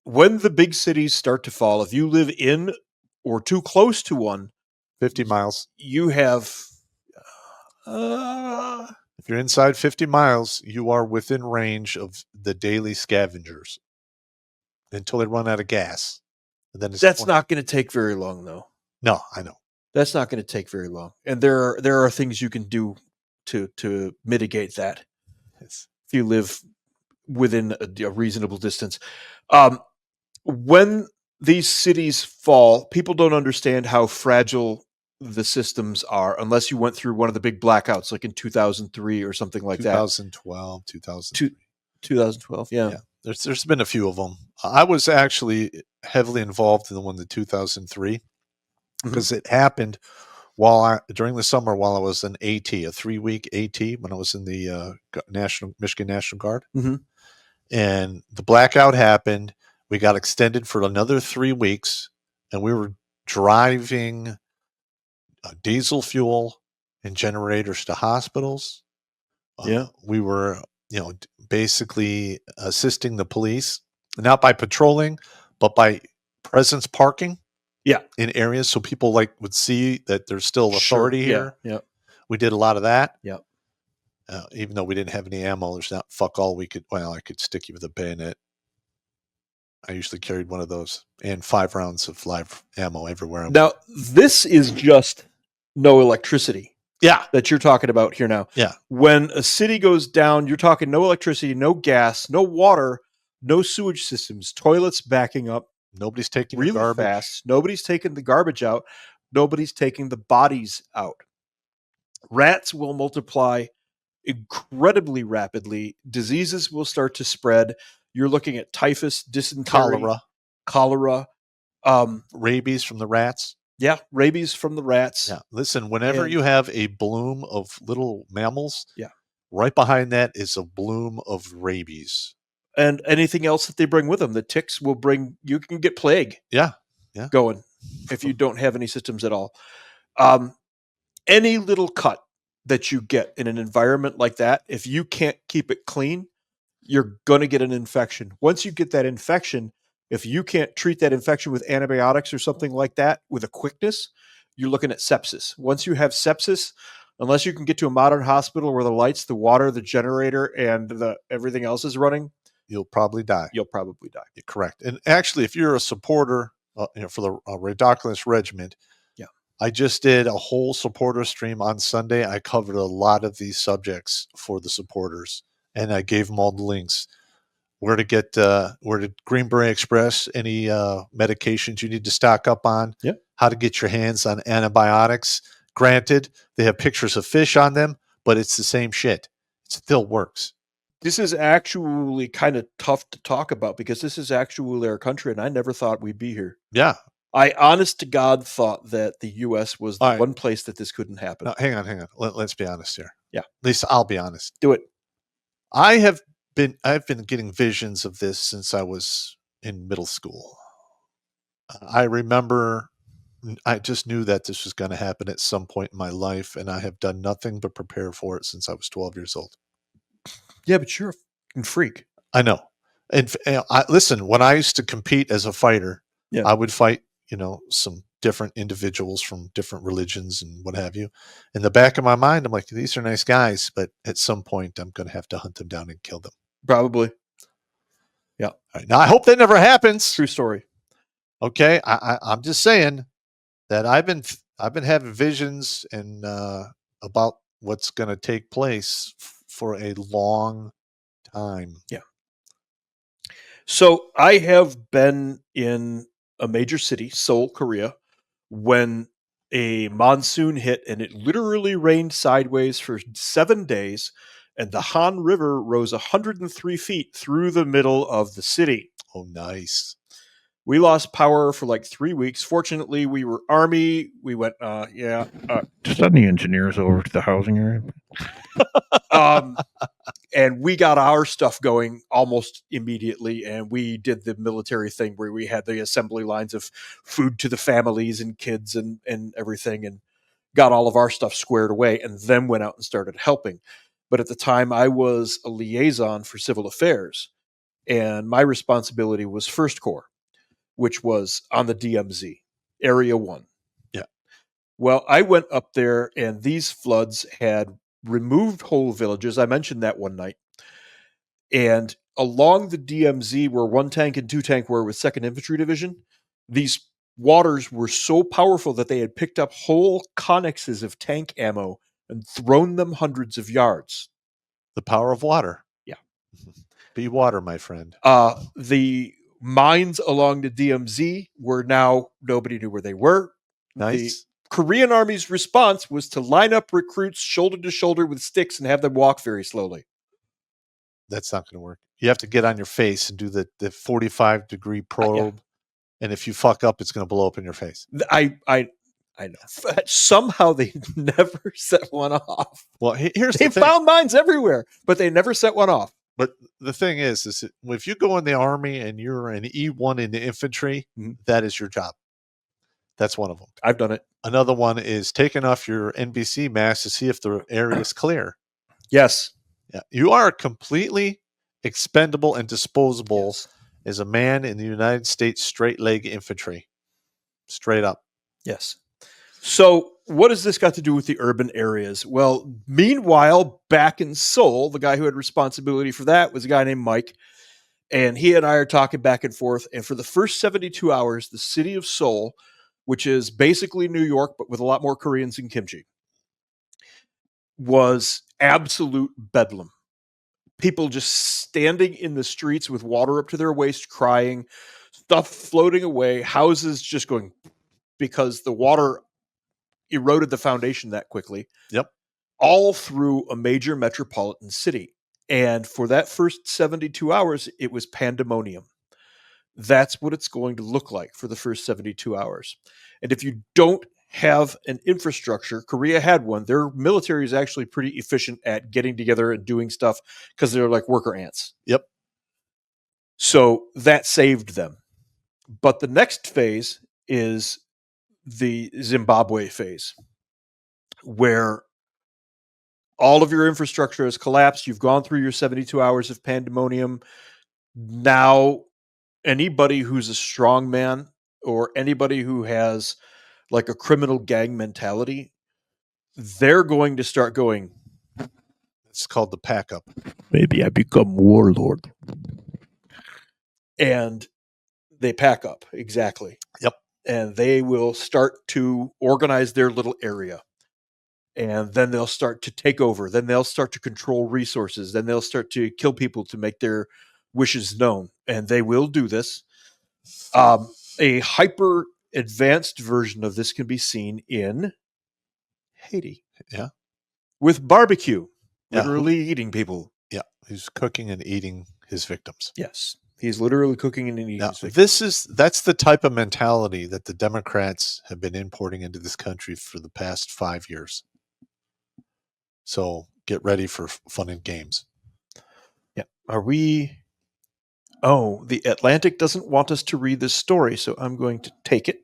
when the big cities start to fall, if you live in or too close to one, 50 miles. you have. If you're inside 50 miles, you are within range of the daily scavengers until they run out of gas. And then it's That's not going to take very long, though. No, I know. That's not going to take very long, and there are things you can do to mitigate that if you live within a reasonable distance. When these cities fall, people don't understand how fragile the systems are unless you went through one of the big blackouts, like in 2003 or something like 2012, 2003. 2012, yeah. There's been a few of them. I was actually heavily involved in the one in 2003 because it happened during the summer while I was an AT, a 3-week AT when I was in the Michigan National Guard. And the blackout happened. We got extended for another 3 weeks, and we were driving diesel fuel and generators to hospitals. We were, basically assisting the police, not by patrolling, but by presence parking. In areas so people would see that there's still authority here. We did a lot of that. Even though we didn't have any ammo, there's not fuck all we could. Well, I could stick you with a bayonet. I usually carried one of those and 5 rounds of live ammo everywhere. Now, this is just no electricity. That you're talking about here now. When a city goes down, you're talking no electricity, no gas, no water, no sewage systems, toilets backing up. Nobody's taking really the garbage. fast. Nobody's taking the garbage out. Nobody's taking the bodies out. Rats will multiply incredibly rapidly. Diseases will start to spread. You're looking at typhus, dysentery, cholera, rabies from the rats. Yeah, rabies from the rats. Yeah, listen, whenever you have a bloom of little mammals, yeah, right behind that is a bloom of rabies. And anything else that they bring with them. The ticks will bring, you can get plague going if you don't have any systems at all. Any little cut that you get in an environment like that, if you can't keep it clean, you're going to get an infection. Once you get that infection, if you can't treat that infection with antibiotics or something like that with a quickness, you're looking at sepsis. Once you have sepsis, unless you can get to a modern hospital where the lights, the water, the generator, and everything else is running, you'll probably die. You're correct. And actually, if you're a supporter for the Ridiculous Regiment, I just did a whole supporter stream on Sunday. I covered a lot of these subjects for the supporters, and I gave them all the links. Where to Greenberry Express, any medications you need to stock up on, how to get your hands on antibiotics. Granted, they have pictures of fish on them, but it's the same shit. It still works. This is actually kind of tough to talk about because this is actually our country, and I never thought we'd be here. Yeah. I, honest to God, thought that the U.S. was the one place that this couldn't happen. No, hang on. Let's be honest here. Yeah. At least I'll be honest. Do it. I've been getting visions of this since I was in middle school. I remember I just knew that this was going to happen at some point in my life, and I have done nothing but prepare for it since I was 12 years old. Yeah, but you're a fucking freak. I know. And listen, when I used to compete as a fighter, I would fight, some different individuals from different religions and what have you. In the back of my mind, I'm like, these are nice guys, but at some point I'm going to have to hunt them down and kill them. Probably. Yeah. All right. Now, I hope that never happens. True story. Okay. I'm just saying that I've been having visions and about what's going to take place for a long time. Yeah. So I have been in a major city, Seoul, Korea, when a monsoon hit and it literally rained sideways for 7 days, and the Han River rose 103 feet through the middle of the city. Oh, nice. We lost power for like 3 weeks. Fortunately, we were Army. We went, send the engineers over to the housing area. And we got our stuff going almost immediately. And we did the military thing where we had the assembly lines of food to the families and kids and everything, and got all of our stuff squared away, and then went out and started helping. But at the time, I was a liaison for civil affairs. and my responsibility was First Corps, which was on the DMZ, Area 1. Yeah. Well, I went up there, and these floods had removed whole villages. I mentioned that one night. And along the DMZ, where 1 tank and 2 tank were with 2nd Infantry Division, these waters were so powerful that they had picked up whole connexes of tank ammo and thrown them hundreds of yards. The power of water. Yeah. Be water, my friend. The mines along the DMZ were now, nobody knew where they were. Nice. The Korean Army's response was to line up recruits shoulder to shoulder with sticks and have them walk very slowly. That's not going to work. You have to get on your face and do the 45-degree probe. And if you fuck up, it's going to blow up in your face. I know. Somehow they never set one off. Well, here's they the thing. found mines everywhere, but they never set one off. But the thing is if you go in the Army and you're an E1 in the infantry, that is your job. That's one of them. I've done it. Another one is taking off your NBC mask to see if the area is clear. Yes. Yeah. You are completely expendable and disposable as a man in the United States straight leg infantry. Straight up. Yes. So what has this got to do with the urban areas? Well, meanwhile, back in Seoul, the guy who had responsibility for that was a guy named Mike. And he and I are talking back and forth. And for the first 72 hours, the city of Seoul, which is basically New York, but with a lot more Koreans and kimchi, was absolute bedlam. People just standing in the streets with water up to their waist, crying, stuff floating away, houses just going because the water eroded the foundation that quickly. Yep. All through a major metropolitan city. And for that first 72 hours, it was pandemonium. That's what it's going to look like for the first 72 hours. And if you don't have an infrastructure, Korea had one. Their military is actually pretty efficient at getting together and doing stuff because they're like worker ants. Yep. So that saved them. But the next phase is the Zimbabwe phase, where all of your infrastructure has collapsed. You've gone through your 72 hours of pandemonium. Now, anybody who's a strong man or anybody who has like a criminal gang mentality, they're going to start going. It's called the pack up. Maybe I become warlord. And they pack up. Exactly. Yep. And they will start to organize their little area. And then they'll start to take over. Then they'll start to control resources. Then they'll start to kill people to make their wishes known. And they will do this. A hyper advanced version of this can be seen in Haiti. Yeah. With barbecue. Literally eating people. Yeah. He's cooking and eating his victims. Yes. He's literally cooking and eating Now, his victims. That's the type of mentality that the Democrats have been importing into this country for the past 5 years. So get ready for fun and games. Yeah. Are we... Oh, the Atlantic doesn't want us to read this story, so I'm going to take it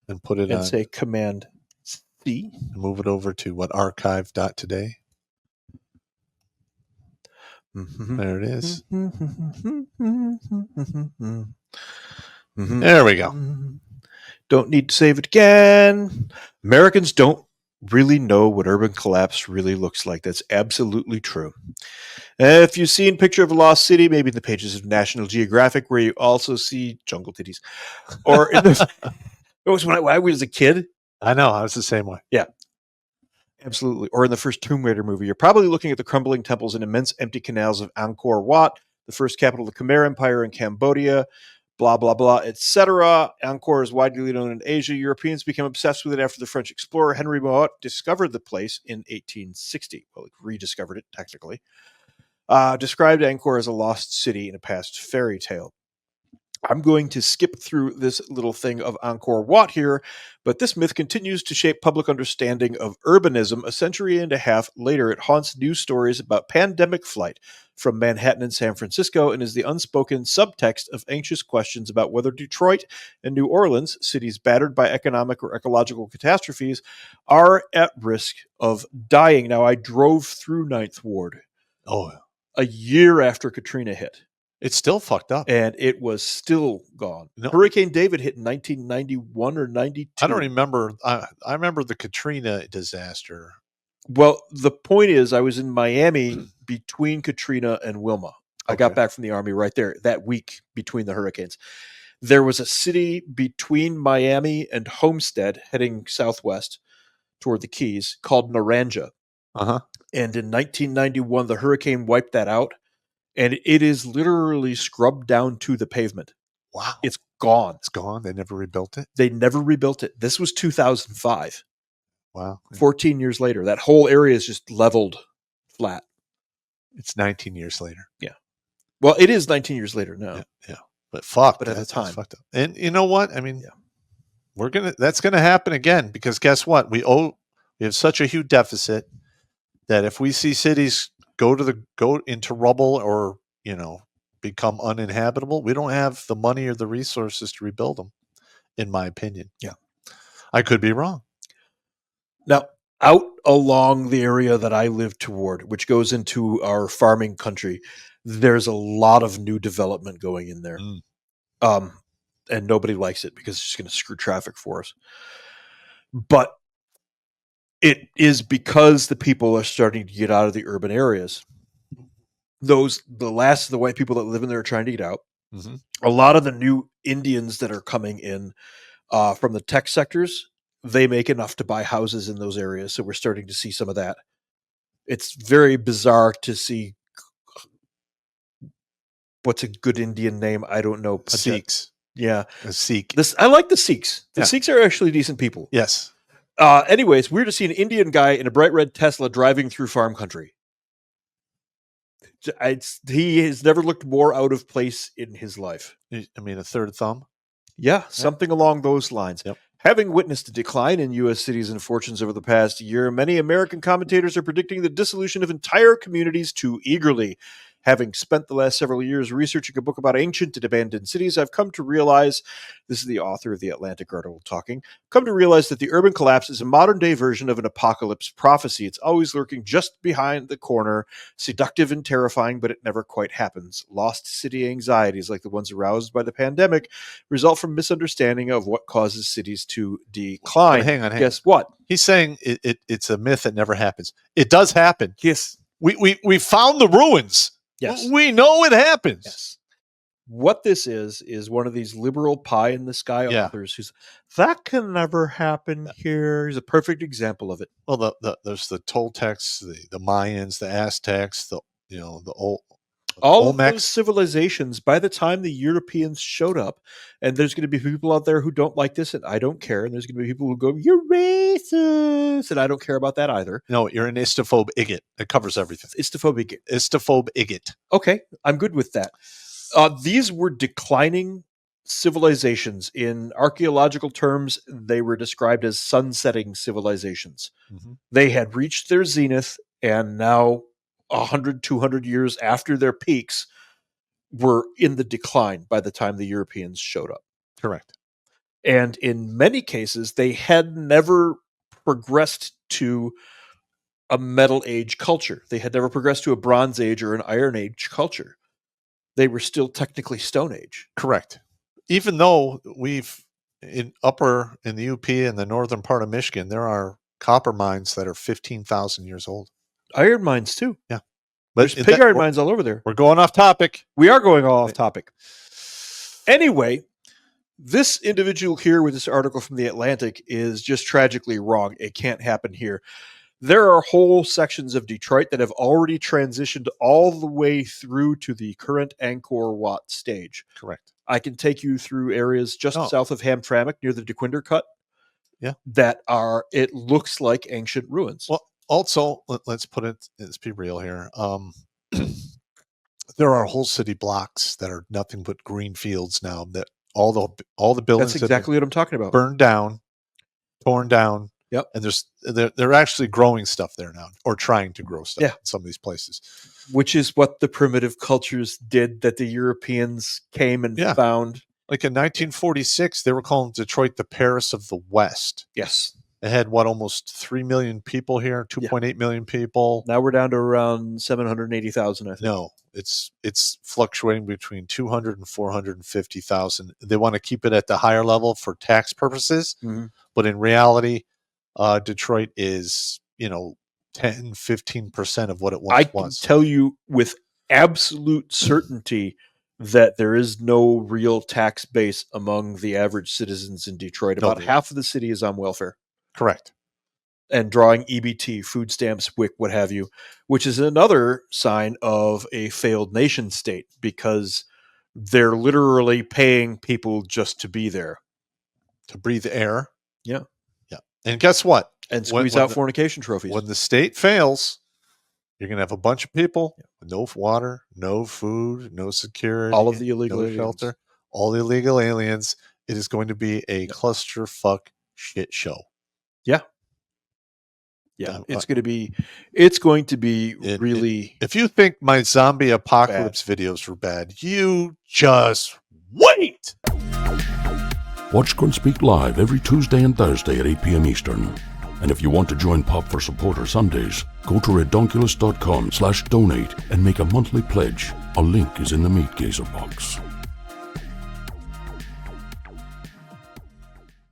and put it and on. say Command C. And move it over to what archive.today. Mm-hmm. There it is. Mm-hmm. There we go. Don't need to save it again. Americans don't really know what urban collapse really looks like. That's absolutely true. If you've seen Picture of a Lost City, maybe in the pages of National Geographic, where you also see jungle titties, or in the, it was when I was a kid. I know, I was the same way. Yeah, absolutely. Or in the first Tomb Raider movie, you're probably looking at the crumbling temples and immense empty canals of Angkor Wat, the first capital of the Khmer Empire in Cambodia. Blah, blah, blah, etc. Angkor is widely known in Asia. Europeans became obsessed with it after the French explorer Henry Mouat discovered the place in 1860. Well, he rediscovered it, technically. Described Angkor as a lost city in a past fairy tale. I'm going to skip through this little thing of Angkor Wat here, but this myth continues to shape public understanding of urbanism. A century and a half later, it haunts news stories about pandemic flight from Manhattan and San Francisco and is the unspoken subtext of anxious questions about whether Detroit and New Orleans, cities battered by economic or ecological catastrophes, are at risk of dying. Now, I drove through Ninth Ward a year after Katrina hit. It's still fucked up. And it was still gone. No. Hurricane David hit in 1991 or 92. I don't remember. I remember the Katrina disaster. Well, the point is, I was in Miami between Katrina and Wilma. I got back from the Army right there that week between the hurricanes. There was a city between Miami and Homestead heading southwest toward the Keys called Naranja. Uh-huh. And in 1991, the hurricane wiped that out. And it is literally scrubbed down to the pavement. Wow. It's gone. It's gone. They never rebuilt it? They never rebuilt it. This was 2005. Wow. 14 years later. That whole area is just leveled flat. It's 19 years later. Yeah. Well, it is 19 years later now. Yeah. But fuck. But at the time. Fucked up. And you know what? I mean, that's gonna happen again, because guess what? We have such a huge deficit that if we see cities go into rubble or, become uninhabitable, we don't have the money or the resources to rebuild them, in my opinion. Yeah. I could be wrong. Now, out along the area that I live toward, which goes into our farming country, there's a lot of new development going in there. And nobody likes it because it's just going to screw traffic for us. But it is because the people are starting to get out of the urban areas. The last of the white people that live in there are trying to get out. Mm-hmm. A lot of the new Indians that are coming in from the tech sectors, they make enough to buy houses in those areas. So we're starting to see some of that. It's very bizarre to see. What's a good Indian name? I don't know. Sikhs. Yeah. A Sikh. I like the Sikhs. The Sikhs are actually decent people. Yes. Anyways, weird to see an Indian guy in a bright red Tesla driving through farm country. He has never looked more out of place in his life. I mean, a third thumb? Yeah, something along those lines. Yep. Having witnessed a decline in U.S. cities and fortunes over the past year, many American commentators are predicting the dissolution of entire communities too eagerly. Having spent the last several years researching a book about ancient and abandoned cities, I've come to realize, this is the author of the Atlantic article talking, come to realize that the urban collapse is a modern-day version of an apocalypse prophecy. It's always lurking just behind the corner, seductive and terrifying, but it never quite happens. Lost city anxieties, like the ones aroused by the pandemic, result from misunderstanding of what causes cities to decline. Hang on. Guess what? He's saying it's a myth that never happens. It does happen. Yes. We found the ruins. Yes. We know it happens. Yes. What this is one of these liberal pie in the sky authors who's, that can never happen here. He's a perfect example of it. Well, there's the Toltecs, the Mayans, the Aztecs, the all Olmecs. of those civilizations, by the time the Europeans showed up, and there's going to be people out there who don't like this, and I don't care, and there's going to be people who go, you're racist, and I don't care about that either. No, you're an istophobe igot. It covers everything. Istophobe igot. Okay, I'm good with that. These were declining civilizations. In archaeological terms, they were described as sunsetting civilizations. Mm-hmm. They had reached their zenith, and now 100, 200 years after their peaks were in the decline by the time the Europeans showed up. Correct. And in many cases, they had never progressed to a Metal Age culture. They had never progressed to a Bronze Age or an Iron Age culture. They were still technically Stone Age. Correct. Even though in the UP and the northern part of Michigan, there are copper mines that are 15,000 years old. Iron mines too. Yeah. But there's pig iron mines all over there. We're going off topic. We are going off topic. Anyway, this individual here with this article from The Atlantic is just tragically wrong. It can't happen here. There are whole sections of Detroit that have already transitioned all the way through to the current Angkor Wat stage. Correct. I can take you through areas just south of Hamtramck near the DeQuinder Cut. Yeah. It looks like ancient ruins. Well, also, let's be real here. There are whole city blocks that are nothing but green fields now. That all the buildings. That's exactly what I'm talking about. Burned down, torn down. Yep. And they're actually growing stuff there now, or trying to grow stuff in some of these places. Which is what the primitive cultures did that the Europeans came and found. Like in 1946, they were calling Detroit the Paris of the West. Yes. It had almost 3 million people here, 2.8 million people. Now we're down to around 780,000, I think. No, it's fluctuating between 200 and 450,000. They want to keep it at the higher level for tax purposes, but in reality, Detroit is 10-15% of what it once was. I can tell you with absolute certainty that there is no real tax base among the average citizens in Detroit. About half of the city is on welfare. Correct. And drawing EBT, food stamps, WIC, what have you, which is another sign of a failed nation state because they're literally paying people just to be there. To breathe air. Yeah. Yeah. And guess what? And squeeze out fornication trophies. When the state fails, you're going to have a bunch of people with no water, no food, no security, all of the illegal no aliens. shelter, all the illegal aliens. It is going to be a clusterfuck shit show. Yeah. Yeah. It's going to be really. If you think my zombie apocalypse videos were bad, you just wait. Watch Grunt Speak live every Tuesday and Thursday at 8 p.m. Eastern. And if you want to join Pop for Supporter Sundays, go to redonkulous.com/donate and make a monthly pledge. A link is in the Meat Gazer box.